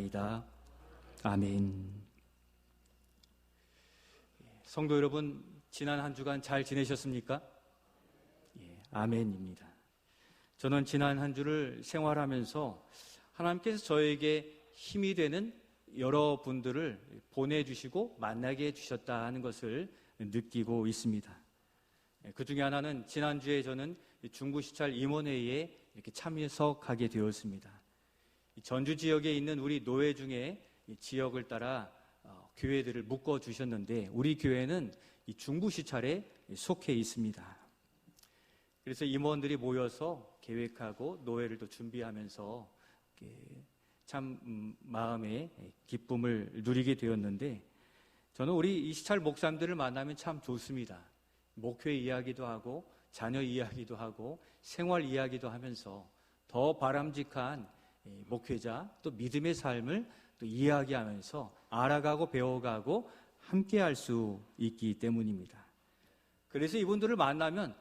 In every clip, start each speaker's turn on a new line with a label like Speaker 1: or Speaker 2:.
Speaker 1: 기도하옵나이다. 아멘. 성도 여러분, 지난 한 주간 잘 지내셨습니까? 아멘입니다. 저는 지난 한 주를 생활하면서 하나님께서 저에게 힘이 되는 여러분들을 보내주시고 만나게 해주셨다 하는 것을 느끼고 있습니다. 그 중에 하나는 지난주에 저는 중부시찰 임원회의에 이렇게 참석하게 되었습니다. 전주 지역에 있는 우리 노회 중에 지역을 따라 교회들을 묶어주셨는데 우리 교회는 이 중부시찰에 속해 있습니다. 그래서 임원들이 모여서 계획하고 노회를 또 준비하면서 참 마음의 기쁨을 누리게 되었는데 저는 우리 이 시찰 목사님들을 만나면 참 좋습니다. 목회 이야기도 하고 자녀 이야기도 하고 생활 이야기도 하면서 더 바람직한 목회자 또 믿음의 삶을 또 이야기하면서 알아가고 배워가고 함께할 수 있기 때문입니다. 그래서 이분들을 만나면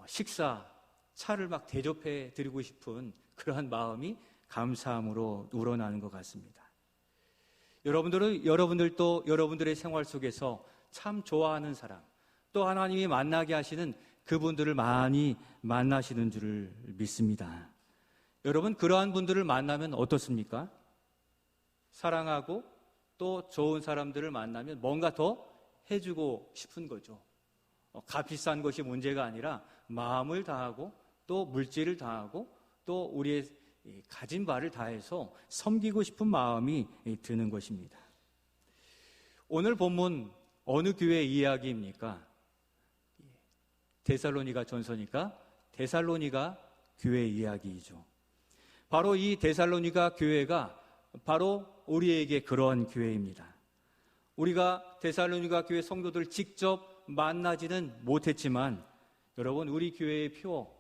Speaker 1: 식사, 차를 막 대접해 드리고 싶은 그러한 마음이 감사함으로 우러나는 것 같습니다. 여러분들도 여러분들의 생활 속에서 참 좋아하는 사람, 또 하나님이 만나게 하시는 그분들을 많이 만나시는 줄을 믿습니다. 여러분, 그러한 분들을 만나면 어떻습니까? 사랑하고 또 좋은 사람들을 만나면 뭔가 더 해주고 싶은 거죠. 값비싼 것이 문제가 아니라 마음을 다하고 또 물질을 다하고 또 우리의 가진 바를 다해서 섬기고 싶은 마음이 드는 것입니다. 오늘 본문 어느 교회 이야기입니까? 데살로니가 전서니까 데살로니가 교회 이야기이죠. 바로 이 데살로니가 교회가 바로 우리에게 그러한 교회입니다. 우리가 데살로니가 교회 성도들 직접 만나지는 못했지만 여러분, 우리 교회의 표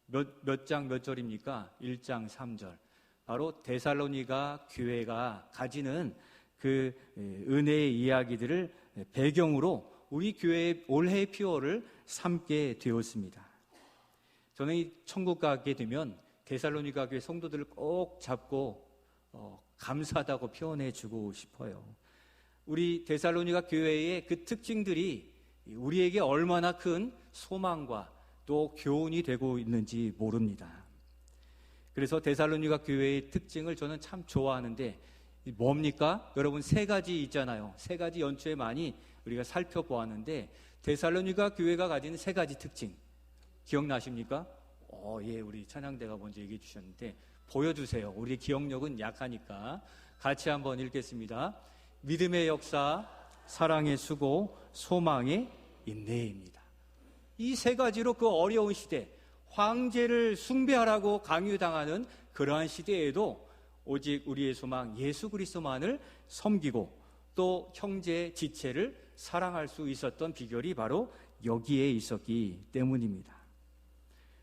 Speaker 1: 몇 장 몇 절입니까? 1장 3절. 바로 데살로니가 교회가 가지는 그 은혜의 이야기들을 배경으로 우리 교회의 올해의 표어를 삼게 되었습니다. 저는 이 천국 가게 되면 데살로니가 교회 성도들을 꼭 잡고 감사하다고 표현해 주고 싶어요. 우리 데살로니가 교회의 그 특징들이 우리에게 얼마나 큰 소망과 또 교훈이 되고 있는지 모릅니다. 그래서 데살로니가 교회의 특징을 저는 참 좋아하는데 뭡니까? 여러분, 세 가지 있잖아요. 세 가지 연초에 많이 우리가 살펴보았는데 데살로니가 교회가 가지는 세 가지 특징 기억나십니까? 예, 우리 찬양대가 먼저 얘기해 주셨는데 보여주세요. 우리 기억력은 약하니까 같이 한번 읽겠습니다. 믿음의 역사, 사랑의 수고, 소망의 인내입니다. 이 세 가지로 그 어려운 시대, 황제를 숭배하라고 강요당하는 그러한 시대에도 오직 우리의 소망 예수 그리스도만을 섬기고 또 형제 지체를 사랑할 수 있었던 비결이 바로 여기에 있었기 때문입니다.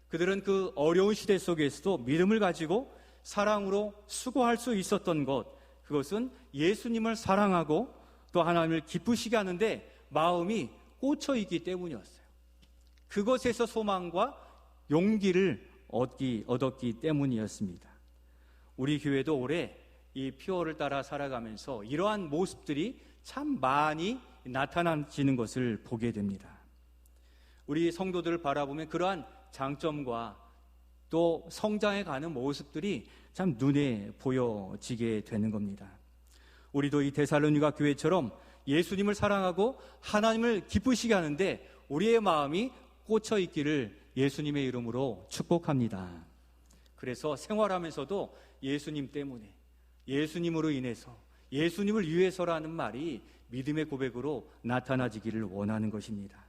Speaker 1: 그들은 그 어려운 시대 속에서도 믿음을 가지고 사랑으로 수고할 수 있었던 것, 그것은 예수님을 사랑하고 또 하나님을 기쁘시게 하는데 마음이 꽂혀 있기 때문이었어요. 그것에서 소망과 용기를 얻었기 때문이었습니다. 우리 교회도 올해 이 표어를 따라 살아가면서 이러한 모습들이 참 많이 나타나지는 것을 보게 됩니다. 우리 성도들을 바라보면 그러한 장점과 또 성장해가는 모습들이 참 눈에 보여지게 되는 겁니다. 우리도 이 데살로니가 교회처럼 예수님을 사랑하고 하나님을 기쁘시게 하는데 우리의 마음이 꽂혀 있기를 예수님의 이름으로 축복합니다. 그래서 생활하면서도 예수님 때문에, 예수님으로 인해서, 예수님을 위해서라는 말이 믿음의 고백으로 나타나지기를 원하는 것입니다.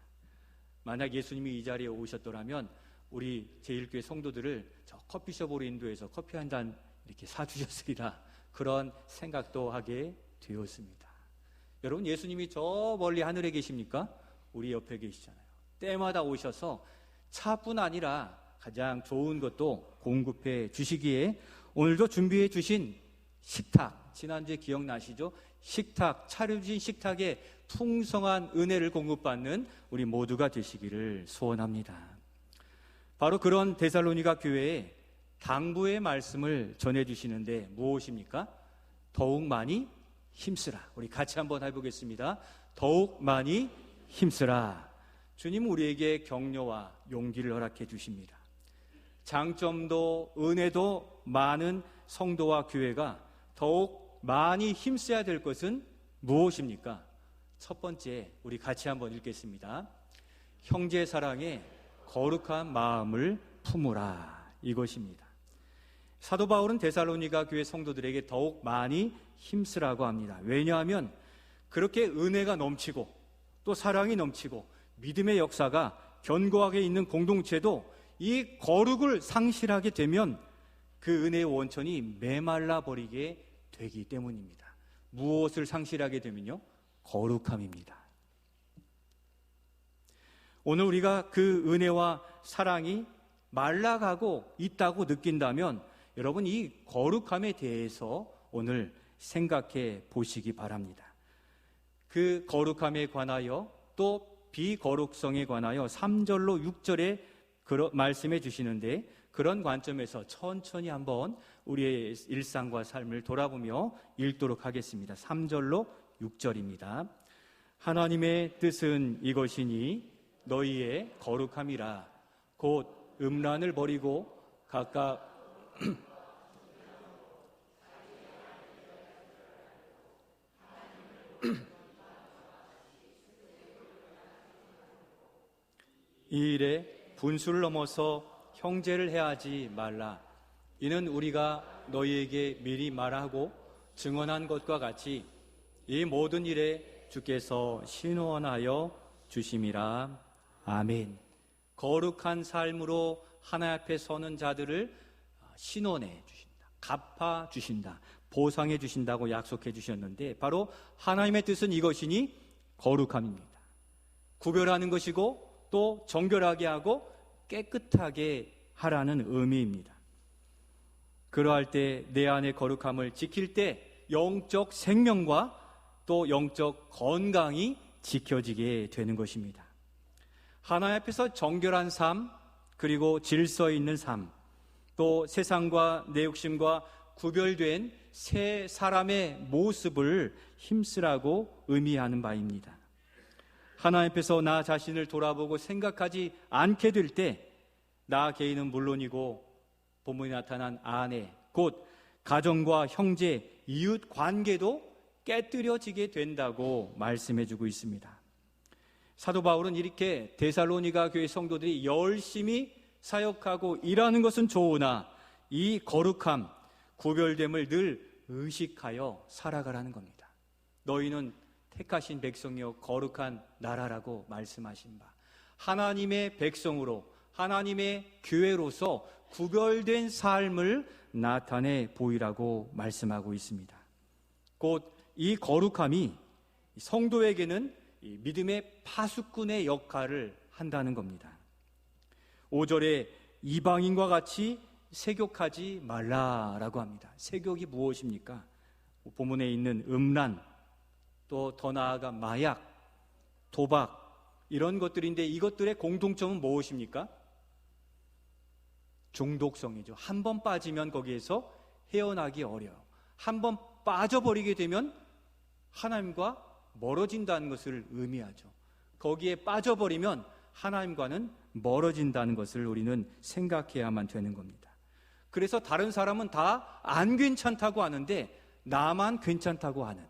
Speaker 1: 만약 예수님이 이 자리에 오셨더라면 우리 제1교회 성도들을 저 커피숍으로 인도해서 커피 한 잔 이렇게 사주셨으리라, 그런 생각도 하게 되었습니다. 여러분, 예수님이 저 멀리 하늘에 계십니까? 우리 옆에 계시잖아요. 때마다 오셔서 차뿐 아니라 가장 좋은 것도 공급해 주시기에 오늘도 준비해 주신 식탁, 지난주에 기억나시죠? 식탁, 차려주신 식탁에 풍성한 은혜를 공급받는 우리 모두가 되시기를 소원합니다. 바로 그런 데살로니가 교회에 당부의 말씀을 전해주시는데 무엇입니까? 더욱 많이 힘쓰라. 우리 같이 한번 해보겠습니다. 더욱 많이 힘쓰라. 주님 우리에게 격려와 용기를 허락해 주십니다. 장점도 은혜도 많은 성도와 교회가 더욱 많이 힘써야 될 것은 무엇입니까? 첫 번째, 우리 같이 한번 읽겠습니다. 형제 사랑에 거룩한 마음을 품으라. 이것입니다. 사도 바울은 데살로니가 교회 성도들에게 더욱 많이 힘쓰라고 합니다. 왜냐하면 그렇게 은혜가 넘치고 또 사랑이 넘치고 믿음의 역사가 견고하게 있는 공동체도 이 거룩을 상실하게 되면 그 은혜의 원천이 메말라 버리게 되기 때문입니다. 무엇을 상실하게 되면요? 거룩함입니다. 오늘 우리가 그 은혜와 사랑이 말라가고 있다고 느낀다면 여러분 이 거룩함에 대해서 오늘 생각해 보시기 바랍니다. 그 거룩함에 관하여 또 비거룩성에 관하여 3절로 6절에 말씀해 주시는데 그런 관점에서 천천히 한번 우리의 일상과 삶을 돌아보며 읽도록 하겠습니다. 3절로 6절입니다. 하나님의 뜻은 이것이니 너희의 거룩함이라. 곧 음란을 버리고 각각 이 일에 분수를 넘어서 형제를 해하지 말라. 이는 우리가 너희에게 미리 말하고 증언한 것과 같이 이 모든 일에 주께서 신원하여 주심이라. 아멘. 거룩한 삶으로 하나님 앞에 서는 자들을 신원해 주신다, 갚아 주신다, 보상해 주신다고 약속해 주셨는데 바로 하나님의 뜻은 이것이니 거룩함입니다. 구별하는 것이고 또 정결하게 하고 깨끗하게 하라는 의미입니다. 그러할 때 내 안의 거룩함을 지킬 때 영적 생명과 또 영적 건강이 지켜지게 되는 것입니다. 하나님 앞에서 정결한 삶, 그리고 질서 있는 삶, 또 세상과 내 욕심과 구별된 새 사람의 모습을 힘쓰라고 의미하는 바입니다. 하나님 앞에서 나 자신을 돌아보고 생각하지 않게 될 때 나 개인은 물론이고 본문에 나타난 아내, 곧 가정과 형제, 이웃 관계도 깨뜨려지게 된다고 말씀해주고 있습니다. 사도 바울은 이렇게 데살로니가 교회 성도들이 열심히 사역하고 일하는 것은 좋으나 이 거룩함, 구별됨을 늘 의식하여 살아가라는 겁니다. 너희는 택하신 백성이요 거룩한 나라라고 말씀하신 바, 하나님의 백성으로 하나님의 교회로서 구별된 삶을 나타내 보이라고 말씀하고 있습니다. 곧 이 거룩함이 성도에게는 믿음의 파수꾼의 역할을 한다는 겁니다. 5절에 이방인과 같이 세욕하지 말라라고 합니다. 세욕이 무엇입니까? 본문에 있는 음란, 또 더 나아가 마약, 도박 이런 것들인데 이것들의 공통점은 무엇입니까? 중독성이죠. 한 번 빠지면 거기에서 헤어나기 어려워요. 한 번 빠져버리게 되면 하나님과 멀어진다는 것을 의미하죠. 거기에 빠져버리면 하나님과는 멀어진다는 것을 우리는 생각해야만 되는 겁니다. 그래서 다른 사람은 다 안 괜찮다고 하는데 나만 괜찮다고 하는,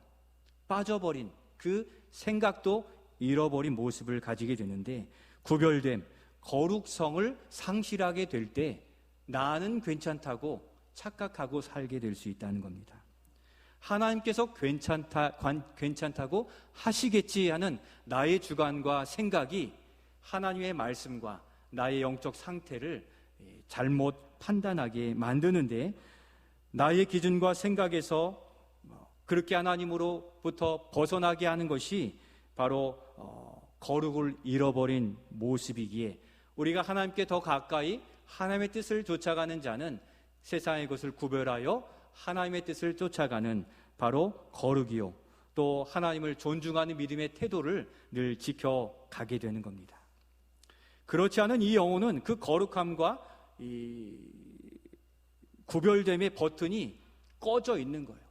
Speaker 1: 빠져버린 그 생각도 잃어버린 모습을 가지게 되는데 구별됨, 거룩성을 상실하게 될 때 나는 괜찮다고 착각하고 살게 될 수 있다는 겁니다. 하나님께서 괜찮다고 하시겠지 하는 나의 주관과 생각이 하나님의 말씀과 나의 영적 상태를 잘못 판단하게 만드는데 나의 기준과 생각에서 그렇게 하나님으로부터 벗어나게 하는 것이 바로 거룩을 잃어버린 모습이기에 우리가 하나님께 더 가까이 하나님의 뜻을 쫓아가는 자는 세상의 것을 구별하여 하나님의 뜻을 쫓아가는 바로 거룩이요 또 하나님을 존중하는 믿음의 태도를 늘 지켜가게 되는 겁니다. 그렇지 않은 이 영혼은 그 거룩함과 이 구별됨의 버튼이 꺼져 있는 거예요.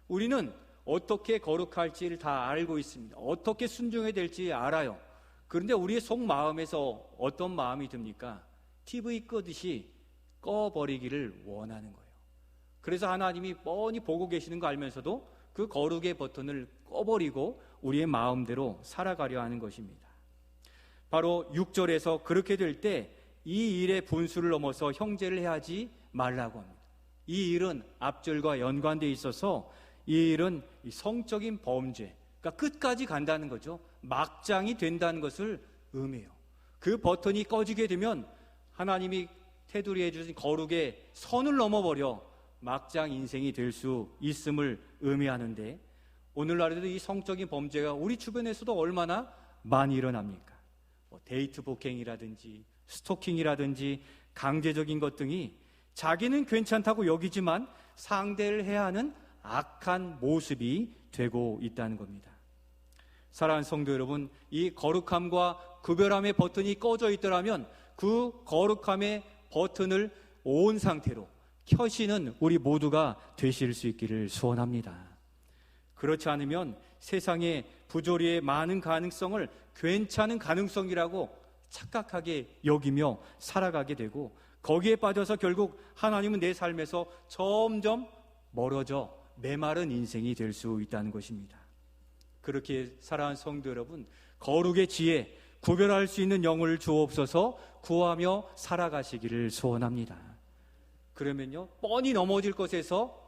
Speaker 1: 우리는 어떻게 거룩할지를 다 알고 있습니다. 어떻게 순종해야 될지 알아요. 그런데 우리의 속마음에서 어떤 마음이 듭니까? TV 끄듯이 꺼버리기를 원하는 거예요. 그래서 하나님이 뻔히 보고 계시는 거 알면서도 그 거룩의 버튼을 꺼버리고 우리의 마음대로 살아가려 하는 것입니다. 바로 6절에서 그렇게 될 때 이 일의 분수를 넘어서 형제를 해하지 말라고 합니다. 이 일은 앞절과 연관되어 있어서 이 일은 성적인 범죄, 그러니까 끝까지 간다는 거죠. 막장이 된다는 것을 의미해요. 그 버튼이 꺼지게 되면 하나님이 테두리해 주신 거룩의 선을 넘어버려 막장 인생이 될 수 있음을 의미하는데, 오늘날에도 이 성적인 범죄가 우리 주변에서도 얼마나 많이 일어납니까? 데이트 폭행이라든지 스토킹이라든지 강제적인 것 등이 자기는 괜찮다고 여기지만 상대를 해야 하는 악한 모습이 되고 있다는 겁니다. 사랑하는 성도 여러분, 이 거룩함과 구별함의 버튼이 꺼져 있더라면 그 거룩함의 버튼을 온 상태로 켜시는 우리 모두가 되실 수 있기를 소원합니다. 그렇지 않으면 세상의 부조리의 많은 가능성을 괜찮은 가능성이라고 착각하게 여기며 살아가게 되고, 거기에 빠져서 결국 하나님은 내 삶에서 점점 멀어져 메마른 인생이 될 수 있다는 것입니다. 그렇게 사랑하는 성도 여러분, 거룩의 지혜, 구별할 수 있는 영을 주옵소서 구하며 살아가시기를 소원합니다. 그러면요, 뻔히 넘어질 것에서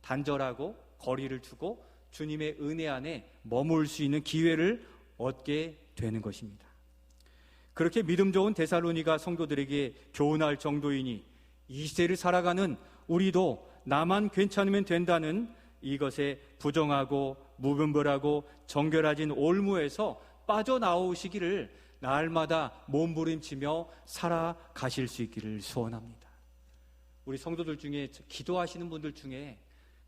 Speaker 1: 단절하고 거리를 두고 주님의 은혜 안에 머물 수 있는 기회를 얻게 되는 것입니다. 그렇게 믿음 좋은 데살로니가 성도들에게 교훈할 정도이니 이 시대를 살아가는 우리도 나만 괜찮으면 된다는 이것에 부정하고 무분별하고 정결해진 올무에서 빠져나오시기를 날마다 몸부림치며 살아가실 수 있기를 소원합니다. 우리 성도들 중에, 기도하시는 분들 중에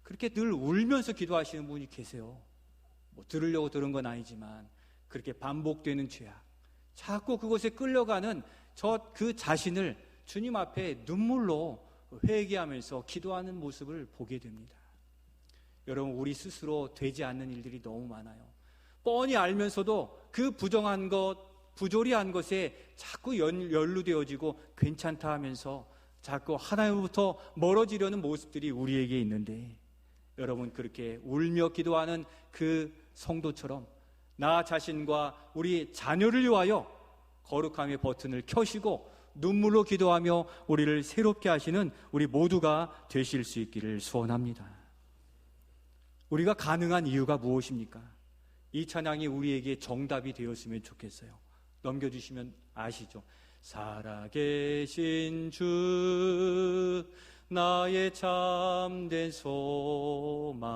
Speaker 1: 그렇게 늘 울면서 기도하시는 분이 계세요. 들으려고 들은 건 아니지만 그렇게 반복되는 죄악, 자꾸 그곳에 끌려가는 그 자신을 주님 앞에 눈물로 회개하면서 기도하는 모습을 보게 됩니다. 여러분, 우리 스스로 되지 않는 일들이 너무 많아요. 뻔히 알면서도 그 부정한 것, 부조리한 것에 자꾸 연루되어지고 괜찮다 하면서 자꾸 하나님으로부터 멀어지려는 모습들이 우리에게 있는데, 여러분, 그렇게 울며 기도하는 그 성도처럼 나 자신과 우리 자녀를 위하여 거룩함의 버튼을 켜시고 눈물로 기도하며 우리를 새롭게 하시는 우리 모두가 되실 수 있기를 소원합니다. 우리가 가능한 이유가 무엇입니까? 이 찬양이 우리에게 정답이 되었으면 좋겠어요. 넘겨주시면 아시죠? 살아계신 주, 나의 참된 소망,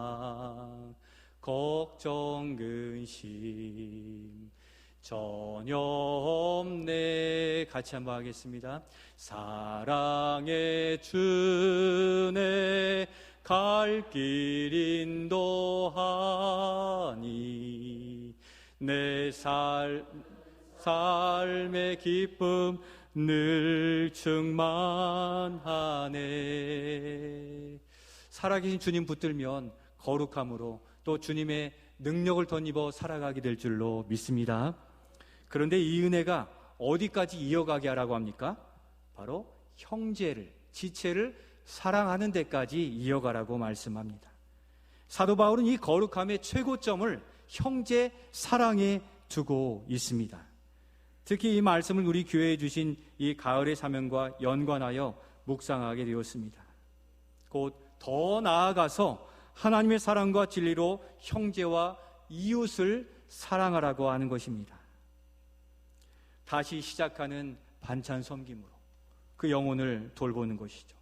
Speaker 1: 걱정 근심 전혀 없네. 같이 한번 하겠습니다. 사랑의 주네 갈 길 인도하니 내 삶의 기쁨 늘 충만하네. 살아계신 주님 붙들면 거룩함으로 또 주님의 능력을 덧입어 살아가게 될 줄로 믿습니다. 그런데 이 은혜가 어디까지 이어가게 하라고 합니까? 바로 형제를, 지체를 사랑하는 데까지 이어가라고 말씀합니다. 사도 바울은 이 거룩함의 최고점을 형제 사랑에 두고 있습니다. 특히 이 말씀을 우리 교회에 주신 이 가을의 사명과 연관하여 묵상하게 되었습니다. 곧 더 나아가서 하나님의 사랑과 진리로 형제와 이웃을 사랑하라고 하는 것입니다. 다시 시작하는 반찬 섬김으로 그 영혼을 돌보는 것이죠.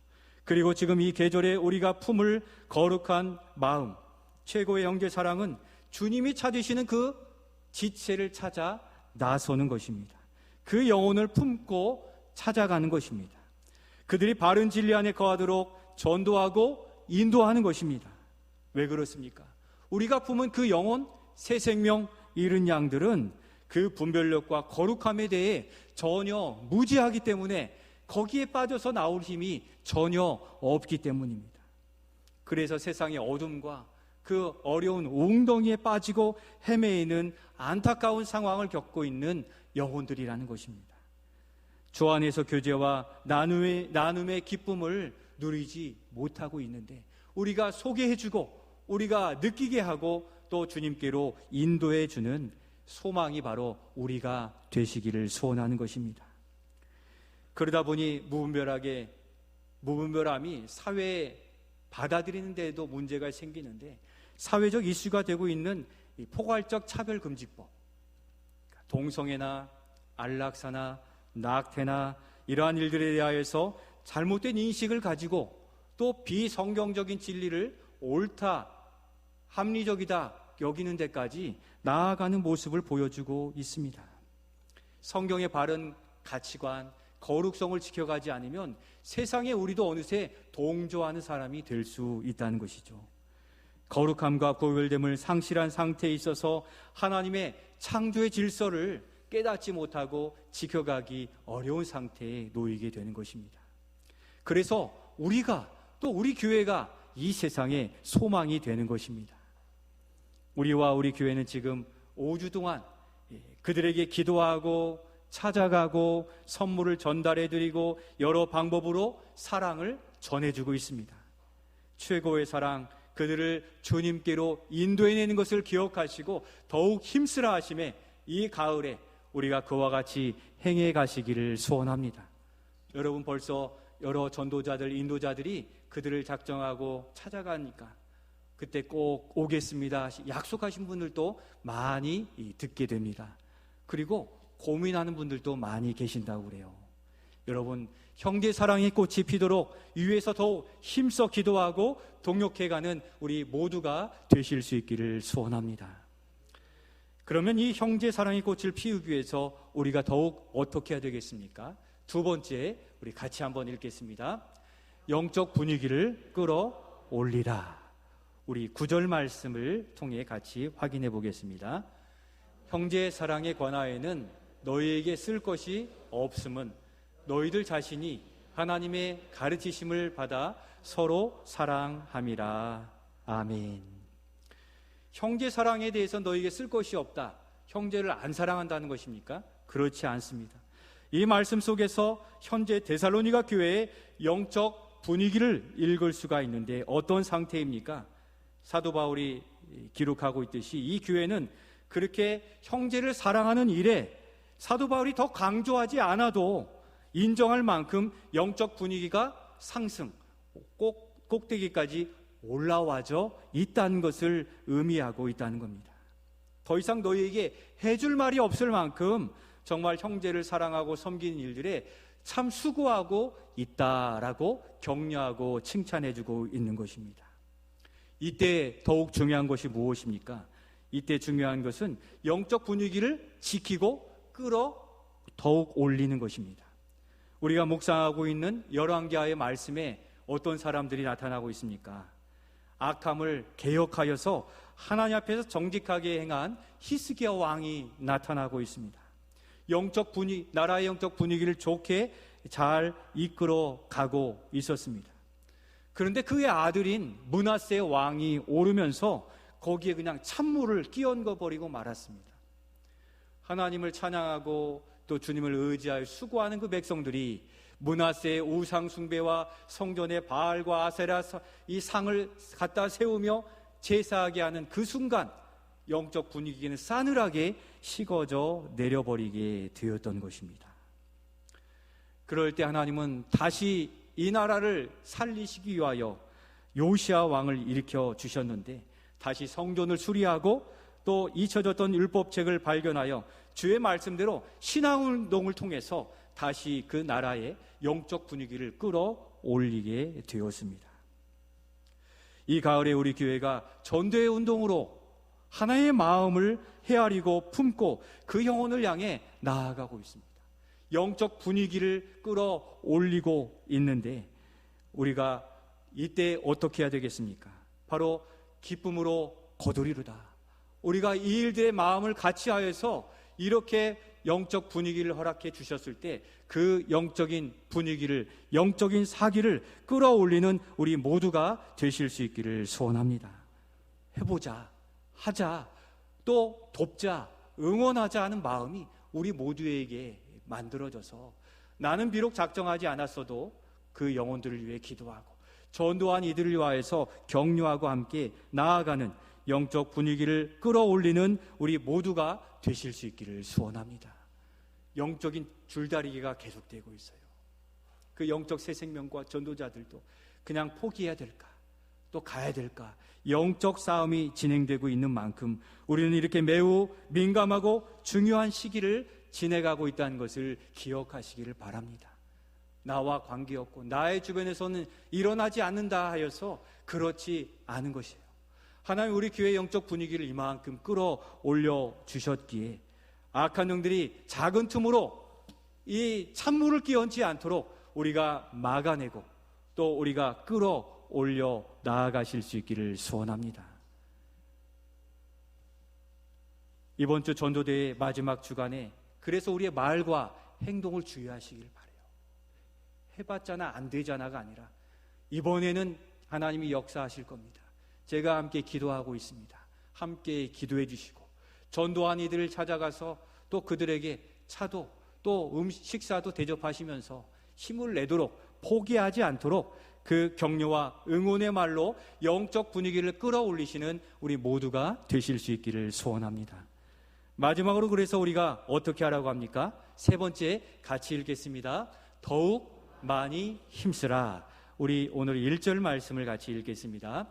Speaker 1: 그리고 지금 이 계절에 우리가 품을 거룩한 마음, 최고의 형제 사랑은 주님이 찾으시는 그 지체를 찾아 나서는 것입니다. 그 영혼을 품고 찾아가는 것입니다. 그들이 바른 진리 안에 거하도록 전도하고 인도하는 것입니다. 왜 그렇습니까? 우리가 품은 그 영혼, 새 생명 잃은 양들은 그 분별력과 거룩함에 대해 전혀 무지하기 때문에 거기에 빠져서 나올 힘이 전혀 없기 때문입니다. 그래서 세상의 어둠과 그 어려운 웅덩이에 빠지고 헤매이는 안타까운 상황을 겪고 있는 영혼들이라는 것입니다. 주 안에서 교제와 나눔의 기쁨을 누리지 못하고 있는데 우리가 소개해주고 우리가 느끼게 하고 또 주님께로 인도해주는 소망이 바로 우리가 되시기를 소원하는 것입니다. 그러다 보니 무분별함이 사회에 받아들이는 데에도 문제가 생기는데 사회적 이슈가 되고 있는 이 포괄적 차별금지법, 동성애나 안락사나 낙태나 이러한 일들에 대하여서 잘못된 인식을 가지고 또 비성경적인 진리를 옳다, 합리적이다 여기는 데까지 나아가는 모습을 보여주고 있습니다. 성경의 바른 가치관, 거룩성을 지켜가지 않으면 세상에 우리도 어느새 동조하는 사람이 될 수 있다는 것이죠. 거룩함과 구별됨을 상실한 상태에 있어서 하나님의 창조의 질서를 깨닫지 못하고 지켜가기 어려운 상태에 놓이게 되는 것입니다. 그래서 우리가 또 우리 교회가 이 세상에 소망이 되는 것입니다. 우리와 우리 교회는 지금 5주 동안 그들에게 기도하고 찾아가고 선물을 전달해드리고 여러 방법으로 사랑을 전해주고 있습니다. 최고의 사랑, 그들을 주님께로 인도해내는 것을 기억하시고 더욱 힘쓰라 하심에 이 가을에 우리가 그와 같이 행해 가시기를 소원합니다. 여러분 벌써 여러 전도자들, 인도자들이 그들을 작정하고 찾아가니까 그때 꼭 오겠습니다 약속하신 분들도 많이 듣게 됩니다. 그리고 고민하는 분들도 많이 계신다고 그래요. 여러분 형제 사랑의 꽃이 피도록 위에서 더욱 힘써 기도하고 동역해가는 우리 모두가 되실 수 있기를 소원합니다. 그러면 이 형제 사랑의 꽃을 피우기 위해서 우리가 더욱 어떻게 해야 되겠습니까? 두 번째, 우리 같이 한번 읽겠습니다. 영적 분위기를 끌어올리라. 우리 9절 말씀을 통해 같이 확인해 보겠습니다. 형제 사랑에 관하여는 너희에게 쓸 것이 없음은 너희들 자신이 하나님의 가르치심을 받아 서로 사랑함이라. 아멘. 형제 사랑에 대해서 너희에게 쓸 것이 없다. 형제를 안 사랑한다는 것입니까? 그렇지 않습니다. 이 말씀 속에서 현재 데살로니가 교회의 영적 분위기를 읽을 수가 있는데 어떤 상태입니까? 사도 바울이 기록하고 있듯이 이 교회는 그렇게 형제를 사랑하는 일에 사도 바울이 더 강조하지 않아도 인정할 만큼 영적 분위기가 상승, 꼭대기까지 올라와져 있다는 것을 의미하고 있다는 겁니다. 더 이상 너희에게 해줄 말이 없을 만큼 정말 형제를 사랑하고 섬기는 일들에 참 수고하고 있다라고 격려하고 칭찬해주고 있는 것입니다. 이때 더욱 중요한 것이 무엇입니까? 이때 중요한 것은 영적 분위기를 지키고 끌어 더욱 올리는 것입니다. 우리가 묵상하고 있는 열왕기하의 말씀에 어떤 사람들이 나타나고 있습니까? 악함을 개혁하여서 하나님 앞에서 정직하게 행한 히스기야 왕이 나타나고 있습니다. 나라의 영적 분위기를 좋게 잘 이끌어 가고 있었습니다. 그런데 그의 아들인 므낫세 왕이 오르면서 거기에 그냥 찬물을 끼얹어 버리고 말았습니다. 하나님을 찬양하고 또 주님을 의지하여 수고하는 그 백성들이 므낫세의 우상 숭배와 성전의 바알과 아세라 이 상을 갖다 세우며 제사하게 하는 그 순간 영적 분위기는 싸늘하게 식어져 내려버리게 되었던 것입니다. 그럴 때 하나님은 다시 이 나라를 살리시기 위하여 요시야 왕을 일으켜 주셨는데 다시 성전을 수리하고 또 잊혀졌던 율법책을 발견하여 주의 말씀대로 신앙운동을 통해서 다시 그 나라의 영적 분위기를 끌어올리게 되었습니다. 이 가을에 우리 교회가 전도의 운동으로 하나의 마음을 헤아리고 품고 그 영혼을 향해 나아가고 있습니다. 영적 분위기를 끌어올리고 있는데 우리가 이때 어떻게 해야 되겠습니까? 바로 기쁨으로 거두리로다. 우리가 이 일들의 마음을 같이 하여서 이렇게 영적 분위기를 허락해 주셨을 때 그 영적인 분위기를, 영적인 사기를 끌어올리는 우리 모두가 되실 수 있기를 소원합니다. 해보자, 하자, 또 돕자, 응원하자 하는 마음이 우리 모두에게 만들어져서 나는 비록 작정하지 않았어도 그 영혼들을 위해 기도하고 전도한 이들을 위하여서 격려하고 함께 나아가는 영적 분위기를 끌어올리는 우리 모두가 되실 수 있기를 소원합니다. 영적인 줄다리기가 계속되고 있어요. 그 영적 새 생명과 전도자들도 그냥 포기해야 될까? 또 가야 될까? 영적 싸움이 진행되고 있는 만큼 우리는 이렇게 매우 민감하고 중요한 시기를 지내가고 있다는 것을 기억하시기를 바랍니다. 나와 관계없고 나의 주변에서는 일어나지 않는다 하여서 그렇지 않은 것이에요. 하나님 우리 교회 영적 분위기를 이만큼 끌어올려 주셨기에 악한 영들이 작은 틈으로 이 찬물을 끼얹지 않도록 우리가 막아내고 또 우리가 끌어올려 나아가실 수 있기를 소원합니다. 이번 주 전도대회 마지막 주간에 그래서 우리의 말과 행동을 주의하시길 바라요. 해봤잖아 안 되잖아가 아니라 이번에는 하나님이 역사하실 겁니다. 제가 함께 기도하고 있습니다. 함께 기도해 주시고 전도한 이들을 찾아가서 또 그들에게 차도 또 식사도 대접하시면서 힘을 내도록 포기하지 않도록 그 격려와 응원의 말로 영적 분위기를 끌어올리시는 우리 모두가 되실 수 있기를 소원합니다. 마지막으로 그래서 우리가 어떻게 하라고 합니까? 세 번째 같이 읽겠습니다. 더욱 많이 힘쓰라. 우리 오늘 1절 말씀을 같이 읽겠습니다.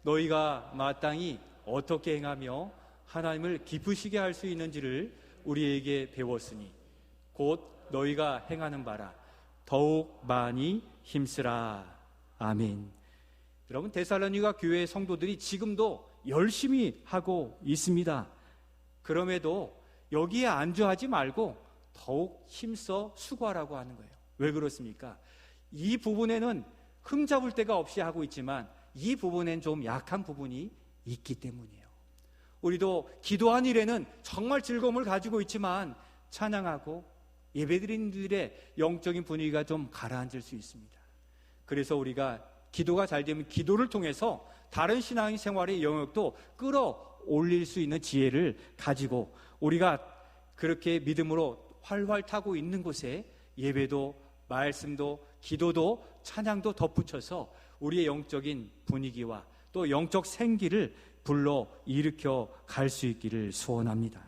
Speaker 1: 너희가 마땅히 어떻게 행하며 하나님을 기쁘시게 할 수 있는지를 우리에게 배웠으니 곧 너희가 행하는 바라 더욱 많이 힘쓰라. 아멘. 여러분 데살로니가 교회 성도들이 지금도 열심히 하고 있습니다. 그럼에도 여기에 안주하지 말고 더욱 힘써 수고하라고 하는 거예요. 왜 그렇습니까? 이 부분에는 흠잡을 데가 없이 하고 있지만 이 부분엔 좀 약한 부분이 있기 때문이에요. 우리도 기도한 일에는 정말 즐거움을 가지고 있지만 찬양하고 예배드리는 일의 영적인 분위기가 좀 가라앉을 수 있습니다. 그래서 우리가 기도가 잘 되면 기도를 통해서 다른 신앙 생활의 영역도 끌어올릴 수 있는 지혜를 가지고 우리가 그렇게 믿음으로 활활 타고 있는 곳에 예배도 말씀도 기도도 찬양도 덧붙여서 우리의 영적인 분위기와 또 영적 생기를 불러 일으켜 갈 수 있기를 소원합니다.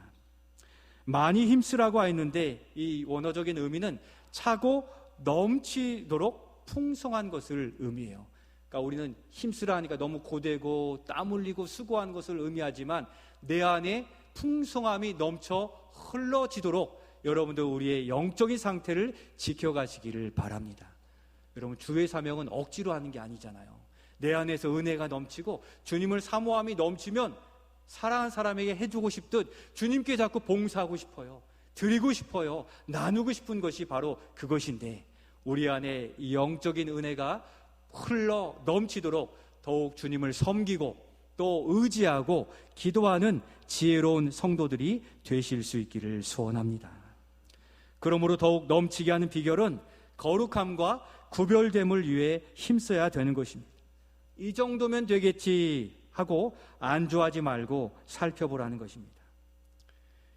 Speaker 1: 많이 힘쓰라고 했는데 이 원어적인 의미는 차고 넘치도록 풍성한 것을 의미해요. 그러니까 우리는 힘쓰라 하니까 너무 고되고 땀 흘리고 수고한 것을 의미하지만 내 안에 풍성함이 넘쳐 흘러지도록 여러분들 우리의 영적인 상태를 지켜가시기를 바랍니다. 여러분 주의 사명은 억지로 하는 게 아니잖아요. 내 안에서 은혜가 넘치고 주님을 사모함이 넘치면 사랑하는 사람에게 해주고 싶듯 주님께 자꾸 봉사하고 싶어요. 드리고 싶어요. 나누고 싶은 것이 바로 그것인데 우리 안에 이 영적인 은혜가 흘러 넘치도록 더욱 주님을 섬기고 또 의지하고 기도하는 지혜로운 성도들이 되실 수 있기를 소원합니다. 그러므로 더욱 넘치게 하는 비결은 거룩함과 구별됨을 위해 힘써야 되는 것입니다. 이 정도면 되겠지 하고 안주하지 말고 살펴보라는 것입니다.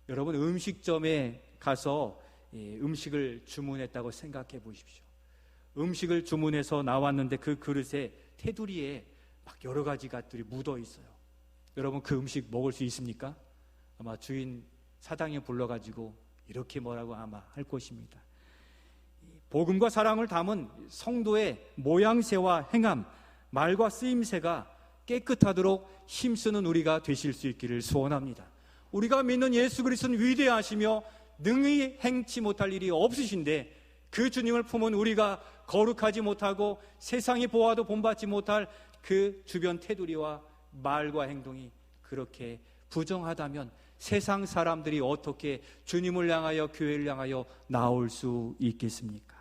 Speaker 1: 여러분 음식점에 가서 음식을 주문했다고 생각해 보십시오. 음식을 주문해서 나왔는데 그 그릇에 테두리에 막 여러 가지 것들이 묻어 있어요. 여러분 그 음식 먹을 수 있습니까? 아마 주인 사장이 불러가지고 이렇게 뭐라고 아마 할 것입니다. 복음과 사랑을 담은 성도의 모양새와 행함, 말과 쓰임새가 깨끗하도록 힘쓰는 우리가 되실 수 있기를 소원합니다. 우리가 믿는 예수 그리스도는 위대하시며 능히 행치 못할 일이 없으신데 그 주님을 품은 우리가 거룩하지 못하고 세상이 보아도 본받지 못할 그 주변 테두리와 말과 행동이 그렇게 부정하다면 세상 사람들이 어떻게 주님을 향하여 교회를 향하여 나올 수 있겠습니까?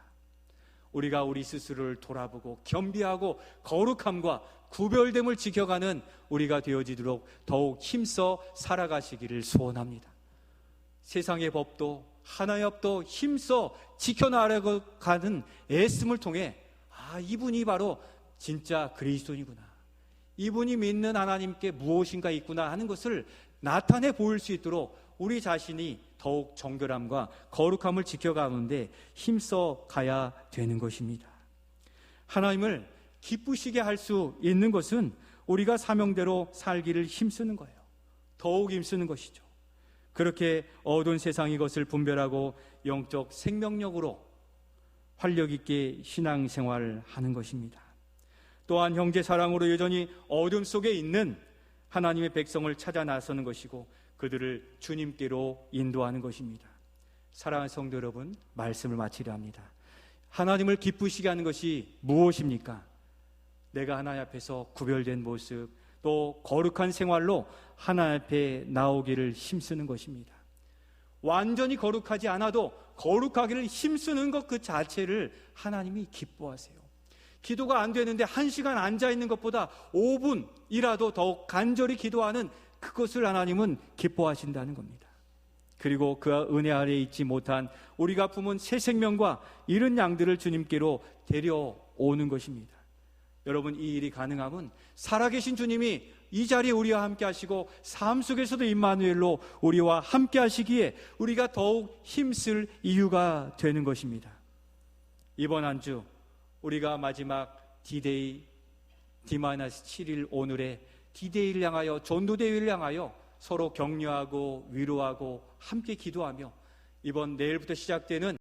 Speaker 1: 우리가 우리 스스로를 돌아보고 겸비하고 거룩함과 구별됨을 지켜가는 우리가 되어지도록 더욱 힘써 살아가시기를 소원합니다. 세상의 법도 하나의 법도 힘써 지켜나가려고 가는 애씀을 통해 이분이 바로 진짜 그리스도이구나, 이분이 믿는 하나님께 무엇인가 있구나 하는 것을 나타내 보일 수 있도록 우리 자신이 더욱 정결함과 거룩함을 지켜가는데 힘써 가야 되는 것입니다. 하나님을 기쁘시게 할 수 있는 것은 우리가 사명대로 살기를 힘쓰는 거예요. 더욱 힘쓰는 것이죠. 그렇게 어두운 세상 이것을 분별하고 영적 생명력으로 활력 있게 신앙생활을 하는 것입니다. 또한 형제 사랑으로 여전히 어둠 속에 있는 하나님의 백성을 찾아 나서는 것이고 그들을 주님께로 인도하는 것입니다. 사랑하는 성도 여러분, 말씀을 마치려 합니다. 하나님을 기쁘시게 하는 것이 무엇입니까? 내가 하나님 앞에서 구별된 모습, 또 거룩한 생활로 하나님 앞에 나오기를 힘쓰는 것입니다. 완전히 거룩하지 않아도 거룩하기를 힘쓰는 것 그 자체를 하나님이 기뻐하세요. 기도가 안 되는데 1시간 앉아있는 것보다 5분이라도 더욱 간절히 기도하는 그것을 하나님은 기뻐하신다는 겁니다. 그리고 그 은혜 아래에 있지 못한 우리가 품은 새 생명과 이른 양들을 주님께로 데려오는 것입니다. 여러분, 이 일이 가능함은 살아계신 주님이 이 자리에 우리와 함께 하시고 삶 속에서도 임마누엘로 우리와 함께 하시기에 우리가 더욱 힘쓸 이유가 되는 것입니다. 이번 한 주 우리가 마지막 D-Day, D-7일 오늘의 D-Day를 향하여, 전도대회를 향하여 서로 격려하고 위로하고 함께 기도하며 이번 내일부터 시작되는